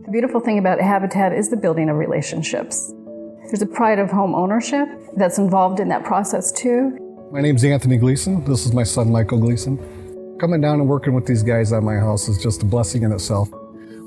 The beautiful thing about Habitat is the building of relationships. There's a pride of home ownership that's involved in that process too. My name's Anthony Gleason. This is my son, Michael Gleason. Coming down and working with these guys on my house is just a blessing in itself.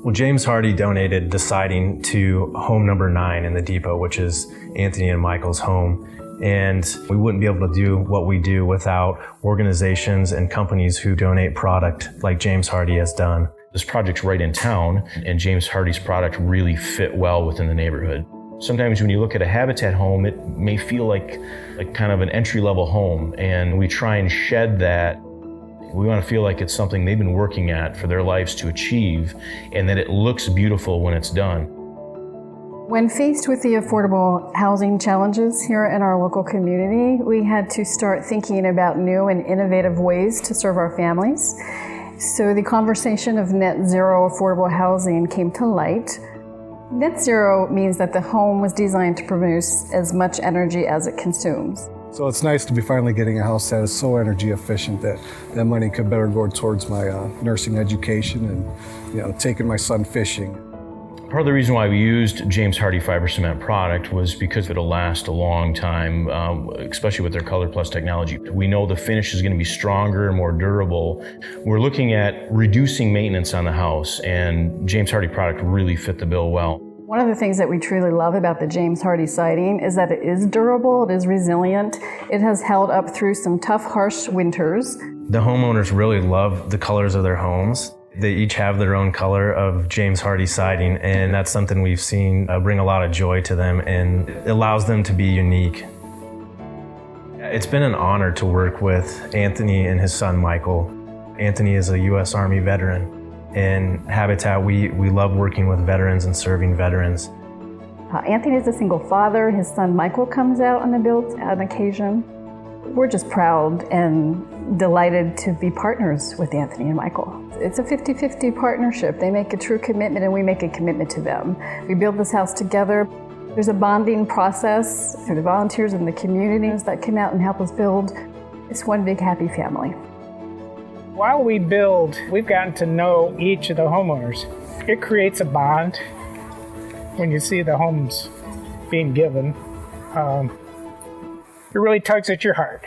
Well, James Hardie donated the siding to home number 9 in the depot, which is Anthony and Michael's home. And we wouldn't be able to do what we do without organizations and companies who donate product like James Hardie has done. This project's right in town, and James Hardie's product really fit well within the neighborhood. Sometimes when you look at a Habitat home, it may feel like kind of an entry-level home, and we try and shed that. We want to feel like it's something they've been working at for their lives to achieve, and that it looks beautiful when it's done. When faced with the affordable housing challenges here in our local community, we had to start thinking about new and innovative ways to serve our families. So the conversation of net zero affordable housing came to light. Net zero means that the home was designed to produce as much energy as it consumes. So it's nice to be finally getting a house that is so energy efficient that that money could better go towards my nursing education and taking my son fishing. Part of the reason why we used James Hardie fiber cement product was because it'll last a long time, especially with their Color Plus technology. We know the finish is going to be stronger and more durable. We're looking at reducing maintenance on the house, and James Hardie product really fit the bill well. One of the things that we truly love about the James Hardie siding is that it is durable, it is resilient, it has held up through some tough, harsh winters. The homeowners really love the colors of their homes. They each have their own color of James Hardie siding, and that's something we've seen bring a lot of joy to them, and it allows them to be unique. It's been an honor to work with Anthony and his son Michael. Anthony is a U.S. Army veteran. In Habitat, we love working with veterans and serving veterans. Anthony is a single father. His son Michael comes out on the build on occasion. We're just proud and delighted to be partners with Anthony and Michael. It's a 50-50 partnership. They make a true commitment and we make a commitment to them. We build this house together. There's a bonding process through the volunteers and the communities that come out and help us build. It's one big happy family. While we build, we've gotten to know each of the homeowners. It creates a bond when you see the homes being given. It really tugs at your heart.